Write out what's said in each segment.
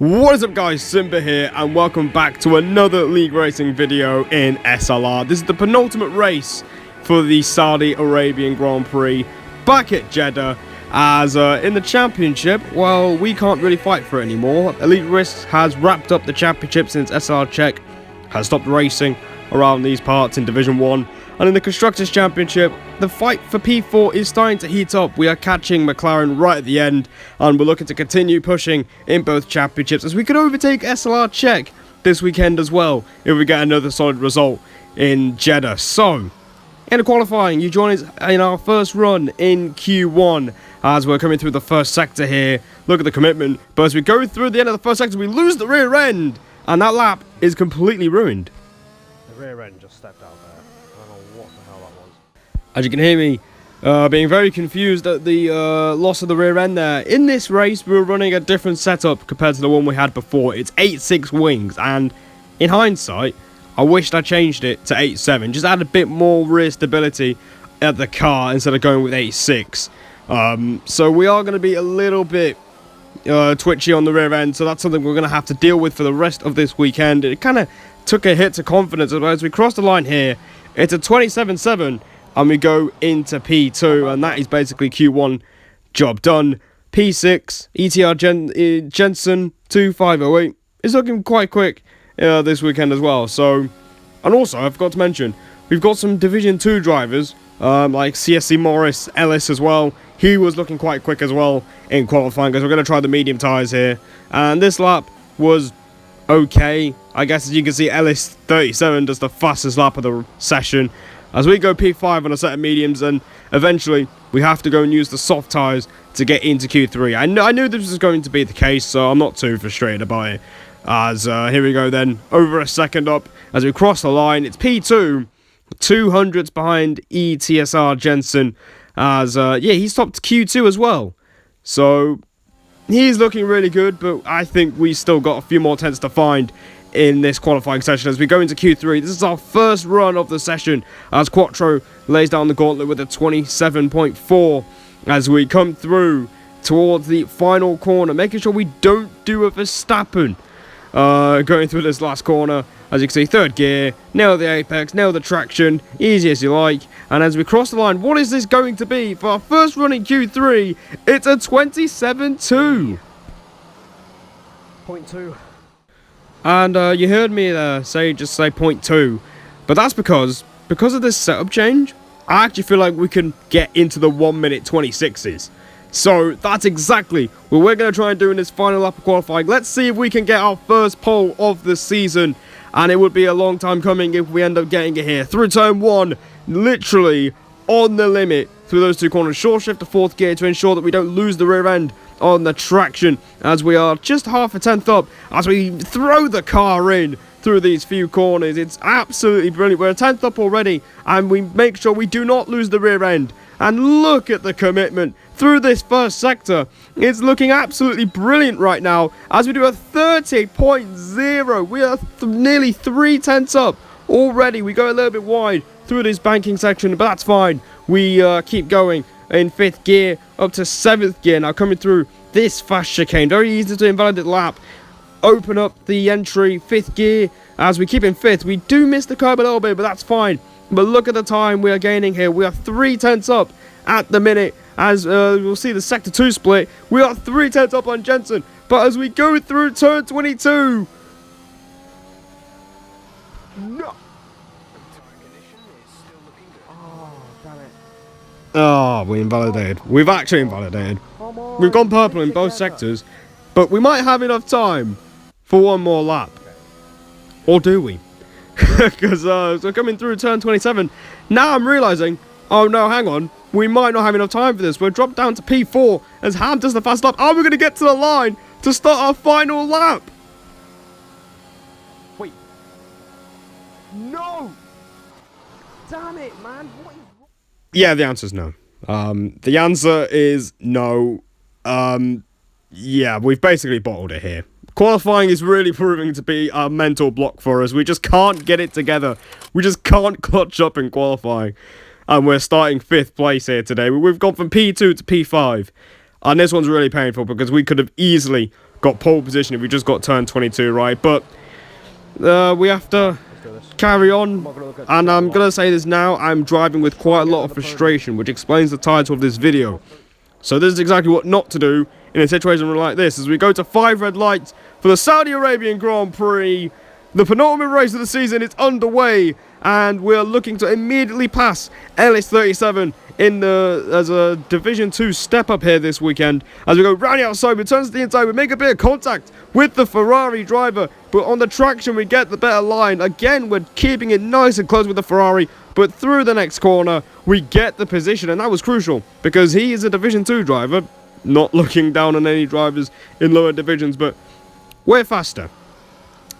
What is up guys, Simba here and welcome back to another league racing video in SLR. This is the penultimate race for the Saudi Arabian Grand Prix back at Jeddah, as in the championship, well, we can't really fight for it anymore. Elite Risks has wrapped up the championship since SLR Czech has stopped racing around these parts in Division 1. And in the Constructors' Championship, the fight for P4 is starting to heat up. We are catching McLaren right at the end, and we're looking to continue pushing in both championships, as we could overtake SLR Czech this weekend as well, if we get another solid result in Jeddah. So, in the qualifying, you join us in our first run in Q1, as we're coming through the first sector here. Look at the commitment, but as we go through the end of the first sector, we lose the rear end, and that lap is completely ruined. The rear end just stepped out there. I don't know what the hell that was. As you can hear me being very confused at the loss of the rear end there. In this race, we were running a different setup compared to the one we had before. It's 8.6 wings, and in hindsight, I wished I changed it to 8.7. Just add a bit more rear stability at the car instead of going with 8.6. So we are going to be a little bit twitchy on the rear end, so that's something we're going to have to deal with for the rest of this weekend. It kind of took a hit to confidence as we cross the line here. It's a 27.7 and we go into P2, and that is basically Q1 job done. P6 ETR Jensen 2508 is looking quite quick this weekend as well. So, and also I forgot to mention, we've got some Division 2 drivers like CSC Morris Ellis as well. He was looking quite quick as well in qualifying, because we're going to try the medium tyres here, and this lap was okay. I guess, as you can see, Ellis 37 does the fastest lap of the session, as we go P5 on a set of mediums, and eventually we have to go and use the soft tyres to get into Q3. I knew this was going to be the case, so I'm not too frustrated about it. As here we go then, over a second up as we cross the line. It's P2, 200s behind ETSR Jensen, as yeah, he stopped Q2 as well. So he's looking really good, but I think we still got a few more tenths to find in this qualifying session as we go into Q3. This is our first run of the session, as Quattro lays down the gauntlet with a 27.4 as we come through towards the final corner, making sure we don't do a Verstappen going through this last corner. As you can see, third gear, nail the apex, nail the traction, easy as you like. And as we cross the line, what is this going to be for our first run in Q3? It's a 27.2. 0.2. And you heard me there just say 0.2, but that's because of this setup change, I actually feel like we can get into the 1 minute 26s. So that's exactly what we're going to try and do in this final lap of qualifying. Let's see if we can get our first pole of the season, and it would be a long time coming if we end up getting it here. Through turn 1, literally on the limit through those two corners. Short shift to fourth gear to ensure that we don't lose the rear end on the traction, as we are just half a tenth up as we throw the car in through these few corners. It's absolutely brilliant. We're a tenth up already, and we make sure we do not lose the rear end. And look at the commitment through this first sector. It's looking absolutely brilliant right now as we do a 30.0. We are nearly 3 tenths up already. We go a little bit wide through this banking section, but that's fine. We keep going in 5th gear up to 7th gear. Now coming through this fast chicane, very easy to invalidate lap. Open up the entry, 5th gear. As we keep in 5th, we do miss the curb a little bit, but that's fine. But look at the time we are gaining here. We are 3 tenths up at the minute. As we'll see the sector 2 split, we are 3 tenths up on Jensen. But as we go through turn 22, no. Oh, we invalidated. We've actually invalidated. We've gone purple in both sectors, but we might have enough time for one more lap. Or do we? Because we're coming through turn 27. Now I'm realising, oh no, hang on. We might not have enough time for this. We're dropped down to P4 as Ham does the fast lap. Are we going to get to the line to start our final lap? Wait. No! Damn it, man. What is... Yeah, the answer's no. The answer is no. Yeah, we've basically bottled it here. Qualifying is really proving to be a mental block for us. We just can't get it together. We just can't clutch up in qualifying. And we're starting 5th place here today. We've gone from P2 to P5. And this one's really painful because we could have easily got pole position if we just got turn 22 right. But we have to carry on, and I'm gonna say this now, I'm driving with quite a lot of frustration, which explains the title of this video. So this is exactly what not to do in a situation like this, as we go to 5 red lights for the Saudi Arabian Grand Prix. The penultimate race of the season is underway, and we're looking to immediately pass LS37 in as a Division 2 step up here this weekend. As we go round the outside, we turn to the inside, we make a bit of contact with the Ferrari driver, but on the traction we get the better line. Again, we're keeping it nice and close with the Ferrari, but through the next corner we get the position, and that was crucial because he is a Division 2 driver, not looking down on any drivers in lower divisions, but we're faster.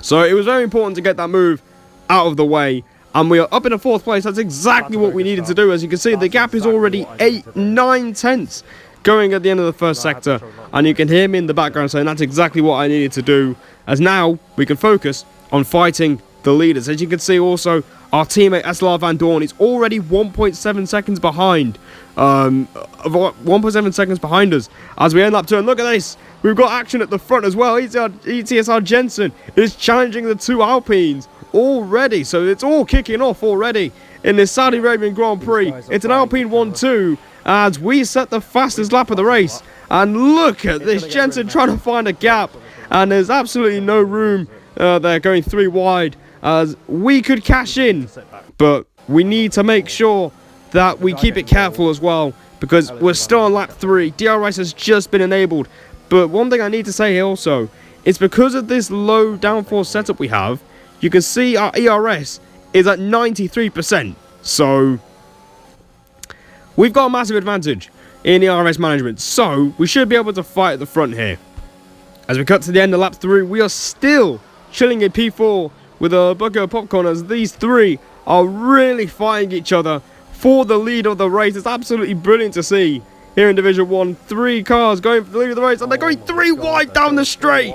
So it was very important to get that move out of the way, and we are up in a 4th place. That's exactly what we needed to do. As you can see, the gap is already 8-9 tenths going at the end of the first sector, and you can hear me in the background saying that's exactly what I needed to do, as now we can focus on fighting the leaders. As you can see also, our teammate SLR Van Dorn is already 1.7 seconds behind. 1.7 seconds behind us as we end lap 2. And look at this, we've got action at the front as well. ETSR Jensen is challenging the 2 Alpines already, so it's all kicking off already in this Saudi Arabian Grand Prix. It's an Alpine 1-2 as we set the fastest lap of the race, and look at this, Jensen trying to find a gap, and there's absolutely no room there, going 3 wide, as we could cash in, but we need to make sure that we keep it careful as well, because we're still on lap 3. DRS has just been enabled, but one thing I need to say here also, it's because of this low downforce setup we have, you can see our ERS is at 93%. So we've got a massive advantage in ERS management. So we should be able to fight at the front here. As we cut to the end of lap 3, we are still chilling in P4 with a bucket of popcorn, as these 3 are really fighting each other for the lead of the race. It's absolutely brilliant to see here in Division 1. 3 cars going for the lead of the race, and they're going 3 wide down the straight.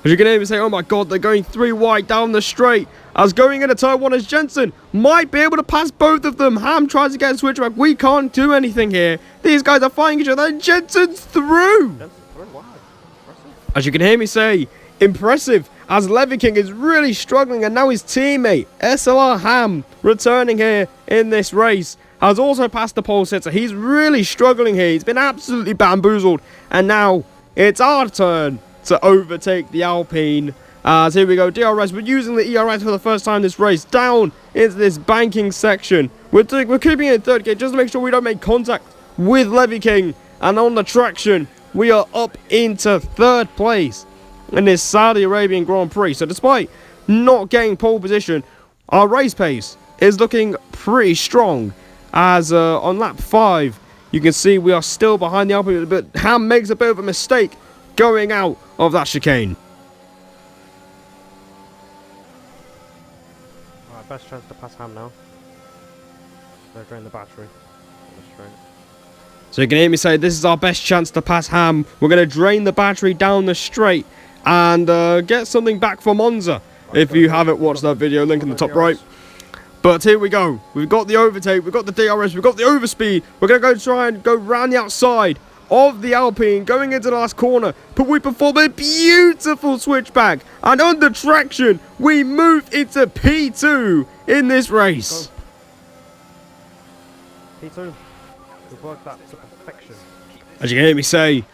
As you can hear me say, oh my god, they're going 3 wide down the straight. As going into turn 1 as Jensen might be able to pass both of them. Ham tries to get a switch back. We can't do anything here. These guys are fighting each other, and Jensen's through. As you can hear me say, impressive, as Levy King is really struggling, and now his teammate SLR Ham, returning here in this race, has also passed the pole sitter. He's really struggling here. He's been absolutely bamboozled, and now it's our turn to overtake the Alpine. As here we go, DRS, we're using the ERS for the first time this race, down into this banking section. We're keeping it in 3rd gear just to make sure we don't make contact with Levy King, and on the traction we are up into 3rd place in this Saudi Arabian Grand Prix. So despite not getting pole position, our race pace is looking pretty strong, as on lap 5 you can see we are still behind the Alpine, but Ham makes a bit of a mistake going out of that chicane. Alright, best chance to pass Ham now. They're draining the battery. So you can hear me say, this is our best chance to pass Ham. We're going to drain the battery down the straight and get something back for Monza. If you haven't watched that video, link in the top right. But here we go. We've got the overtake, we've got the DRS, we've got the overspeed. We're going to go try and go round the outside of the Alpine, going into the last corner, but we perform a beautiful switchback, and under traction we move into P2 in this race. P2, we've worked that to perfection. As you can hear me say,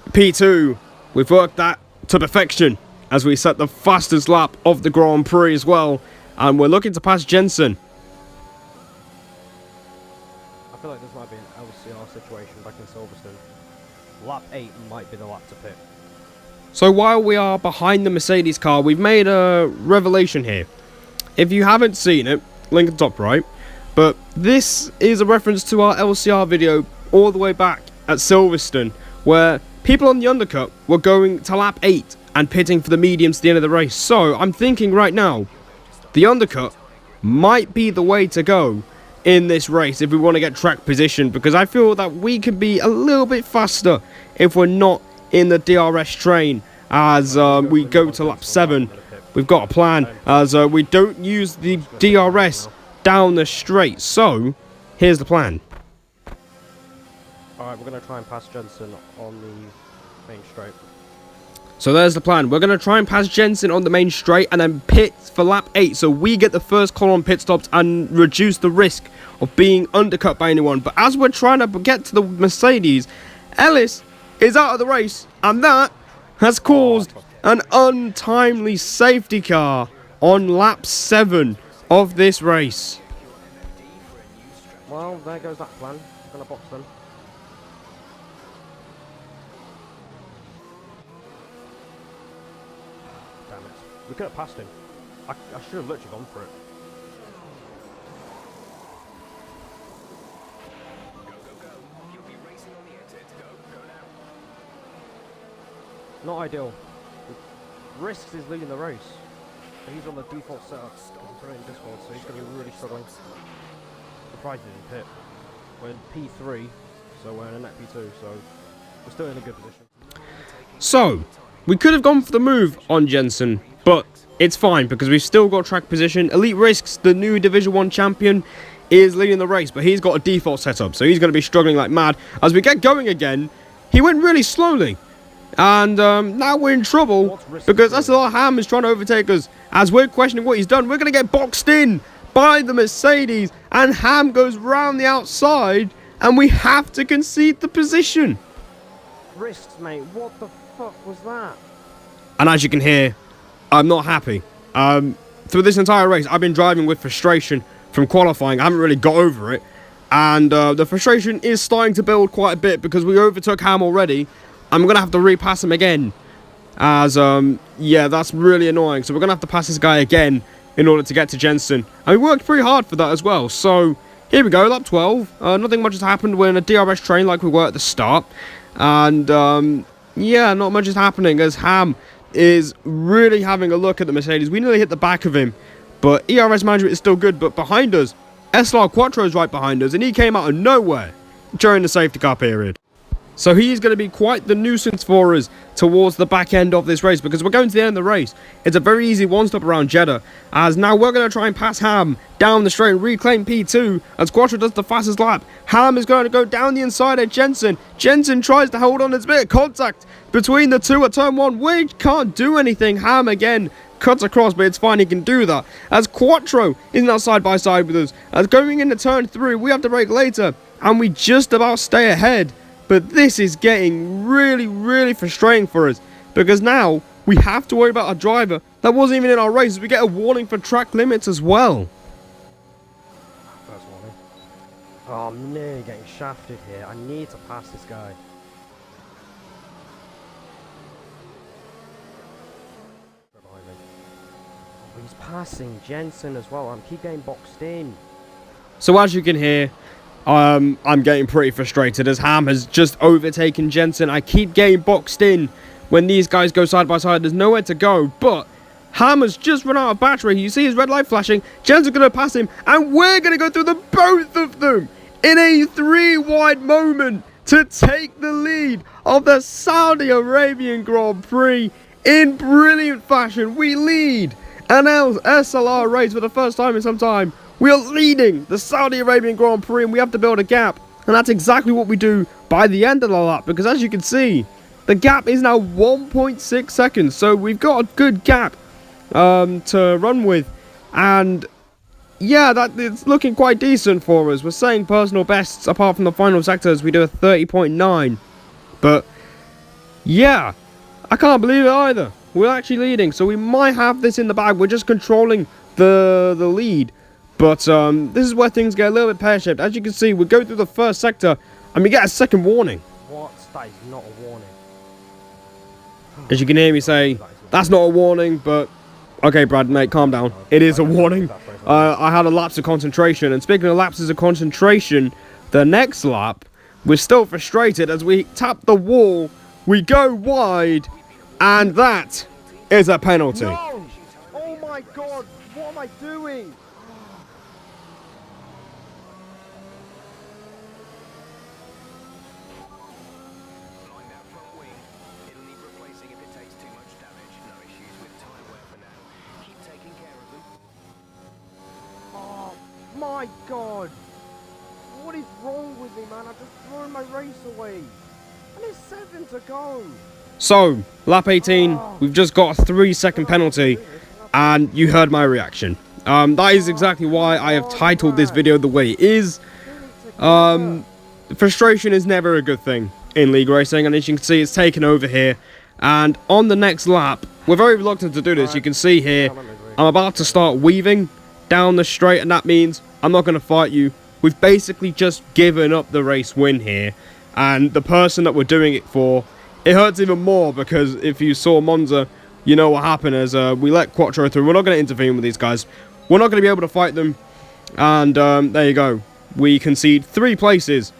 P2, we've worked that to perfection, as we set the fastest lap of the Grand Prix as well, and we're looking to pass Jensen. I feel like this might be an LCR situation back in Silverstone. Lap 8 might be the lap to pit. So while we are behind the Mercedes car, we've made a revelation here. If you haven't seen it, link at the top right, but this is a reference to our LCR video all the way back at Silverstone, where people on the undercut were going to lap 8 and pitting for the mediums at the end of the race. So I'm thinking right now, the undercut might be the way to go in this race if we want to get track position, because I feel that we can be a little bit faster if we're not in the DRS train. As we go to lap 7, we've got a plan, as we don't use the DRS down the straight. So here's the plan. Alright, we're going to try and pass Jensen on the main straight. So there's the plan. We're going to try and pass Jensen on the main straight and then pit for lap 8. So we get the first call on pit stops and reduce the risk of being undercut by anyone. But as we're trying to get to the Mercedes, Ellis is out of the race. And that has caused an untimely safety car on lap 7 of this race. Well, there goes that plan. I'm going to box them. Damn it. We could have passed him. I should have literally gone for it. Not ideal. Risks is leading the race. But he's on the default setup. He's running Discord, so he's going to be really struggling. Surprised he didn't pit. We're in P3, so we're in a net P2, so we're still in a good position. So, we could have gone for the move on Jensen, but it's fine because we've still got track position. Elite Risks, the new Division 1 champion, is leading the race, but he's got a default setup, so he's going to be struggling like mad. As we get going again, he went really slowly. And now we're in trouble because SLR Ham is trying to overtake us. As we're questioning what he's done, we're going to get boxed in by the Mercedes. And Ham goes round the outside and we have to concede the position. Risks, mate. What the fuck was that? And as you can hear, I'm not happy. Through this entire race, I've been driving with frustration from qualifying. I haven't really got over it. And the frustration is starting to build quite a bit because we overtook Ham already. I'm going to have to repass him again. As, yeah, that's really annoying. So we're going to have to pass this guy again in order to get to Jensen. And we worked pretty hard for that as well. So, here we go, lap 12. Nothing much has happened. We're in a DRS train like we were at the start. And, yeah, not much is happening as Ham is really having a look at the Mercedes. We nearly hit the back of him. But ERS management is still good. But behind us, SLR Quattro is right behind us. And he came out of nowhere during the safety car period. So he's going to be quite the nuisance for us towards the back end of this race because we're going to the end of the race. It's a very easy one-stop around Jeddah as now we're going to try and pass Ham down the straight and reclaim P2 as Quattro does the fastest lap. Ham is going to go down the inside at Jensen. Jensen tries to hold on. There's a bit of contact between the two at turn 1. We can't do anything. Ham again cuts across, but it's fine, he can do that. As Quattro is now side by side with us. As going into turn 3, we have to brake later and we just about stay ahead. But this is getting really, really frustrating for us. Because now, we have to worry about a driver that wasn't even in our race. We get a warning for track limits as well. First warning. Oh, I'm nearly getting shafted here. I need to pass this guy. Oh, he's passing Jensen as well. I'm keep getting boxed in. So as you can hear, I'm getting pretty frustrated as Ham has just overtaken Jensen. I keep getting boxed in when these guys go side by side. There's nowhere to go, but Ham has just run out of battery. You see his red light flashing. Jensen's going to pass him, and we're going to go through the both of them in a 3-wide moment to take the lead of the Saudi Arabian Grand Prix in brilliant fashion. We lead an SLR race for the first time in some time. We are leading the Saudi Arabian Grand Prix and we have to build a gap. And that's exactly what we do by the end of the lap. Because as you can see, the gap is now 1.6 seconds. So we've got a good gap to run with. And yeah, it's looking quite decent for us. We're saying personal bests apart from the final sectors. We do a 30.9. But yeah, I can't believe it either. We're actually leading. So we might have this in the bag. We're just controlling the lead. But this is where things get a little bit pear-shaped. As you can see, we go through the first sector and we get a second warning. What? That is not a warning. As you can hear me say, that's not a warning, but... Okay, Brad, mate, calm down. It is a warning. I had a lapse of concentration. And speaking of lapses of concentration, the next lap, we're still frustrated as we tap the wall, we go wide, and that is a penalty. No! Oh my god, what am I doing? My god! What is wrong with me, man? I've just thrown my race away. And there's 7 to go. So, lap 18, we've just got a 3-second penalty, and you heard my reaction. That is exactly why I have titled this video the way it is. Frustration is never a good thing in league racing, and as you can see, it's taken over here. And on the next lap, we're very reluctant to do this. You can see here, I'm about to start weaving down the straight, and that means I'm not going to fight you. We've basically just given up the race win here, and the person that we're doing it for, it hurts even more, because if you saw Monza, you know what happened as we let Quattro through. We're not going to intervene with these guys. We're not going to be able to fight them, and there you go. We concede 3 places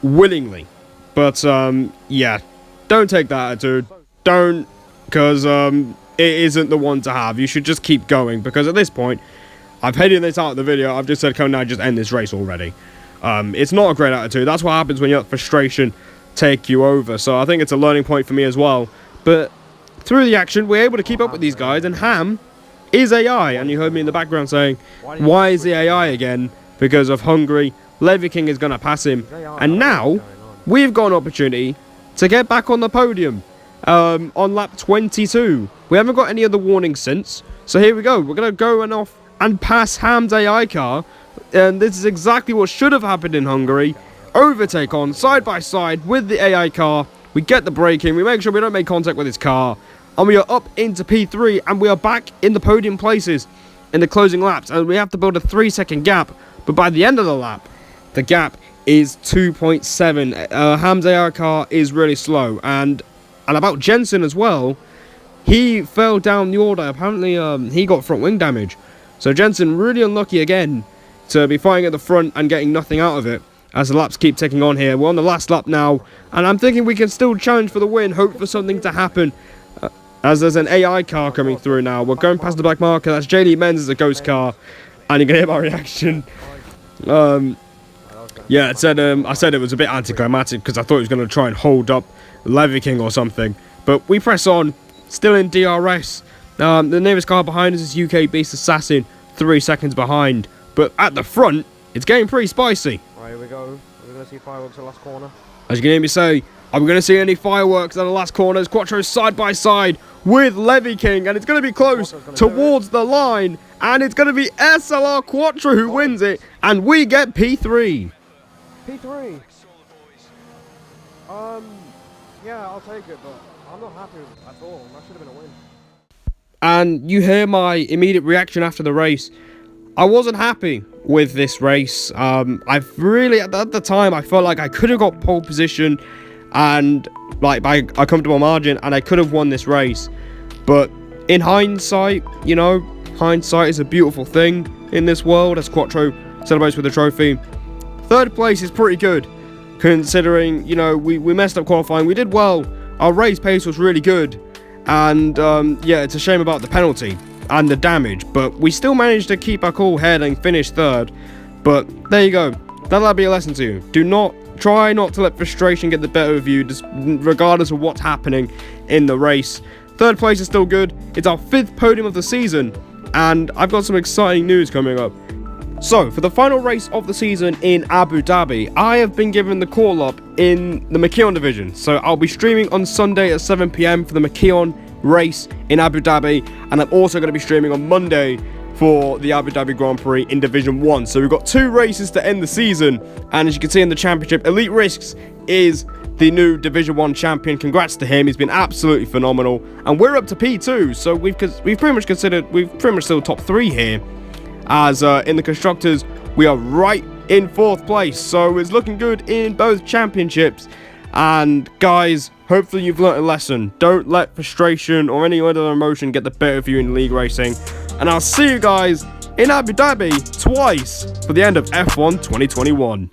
willingly. But yeah, don't take that attitude. Don't, because it isn't the one to have. You should just keep going, because at this point, I've headed this out of the video. I've just said, come now, just end this race already. It's not a great attitude. That's what happens when you let frustration take you over. So I think it's a learning point for me as well. But through the action, we're able to keep up with these guys, and Ham is AI. And you heard me in the background saying, why is the AI again? Because of Hungary. Levy King is going to pass him. And now, we've got an opportunity to get back on the podium on lap 22. We haven't got any other warnings since. So here we go. We're going to go and off and pass Ham's AI car. And this is exactly what should have happened in Hungary. Overtake on side by side with the AI car. We get the braking. We make sure we don't make contact with his car. And we are up into P3. And we are back in the podium places in the closing laps. And we have to build a 3-second gap. But by the end of the lap, the gap is 2.7. Ham's AI car is really slow. And about Jensen as well, he fell down the order. Apparently, he got front wing damage. So Jensen really unlucky again to be fighting at the front and getting nothing out of it as the laps keep ticking on here. We're on the last lap now, and I'm thinking we can still challenge for the win, hope for something to happen. As there's an AI car coming through now. We're going past the black marker. That's JD Menz as a ghost car. And you're going to hear my reaction. Yeah, I said it was a bit anticlimactic because I thought he was going to try and hold up Levy King or something. But we press on, still in DRS. The nearest car behind us is UK Beast Assassin, 3 seconds behind. But at the front, it's getting pretty spicy. Right, here we go. We're going to see fireworks at the last corner. As you can hear me say, are we going to see any fireworks at the last corners? Quattro side by side with Levy King, and it's going to be close towards the line. And it's going to be SLR Quattro who wins it, and we get P3. P3. Yeah, I'll take it, but I'm not happy at all. That should have been a win. And you hear my immediate reaction after the race. I wasn't happy with this race. I've really, at the time, I felt like I could have got pole position and like by a comfortable margin, and I could have won this race. But in hindsight, you know, hindsight is a beautiful thing in this world, as Quattro celebrates with a trophy. 3rd place is pretty good, considering, you know, we messed up qualifying. We did well. Our race pace was really good. And, yeah, it's a shame about the penalty and the damage. But we still managed to keep our cool head and finish 3rd. But there you go. That'll be a lesson to you. Try not to let frustration get the better of you, just regardless of what's happening in the race. 3rd place is still good. It's our 5th podium of the season. And I've got some exciting news coming up. So, for the final race of the season in Abu Dhabi, I have been given the call-up in the McKeown division. So, I'll be streaming on Sunday at 7 PM for the McKeown race in Abu Dhabi. And I'm also going to be streaming on Monday for the Abu Dhabi Grand Prix in Division 1. So, we've got 2 races to end the season. And as you can see in the championship, Elite Risks is the new Division 1 champion. Congrats to him. He's been absolutely phenomenal. And we're up to P2. So, we've pretty much still top 3 here. As in the Constructors, we are right in 4th place. So it's looking good in both championships. And guys, hopefully you've learnt a lesson. Don't let frustration or any other emotion get the better of you in league racing. And I'll see you guys in Abu Dhabi twice for the end of F1 2021.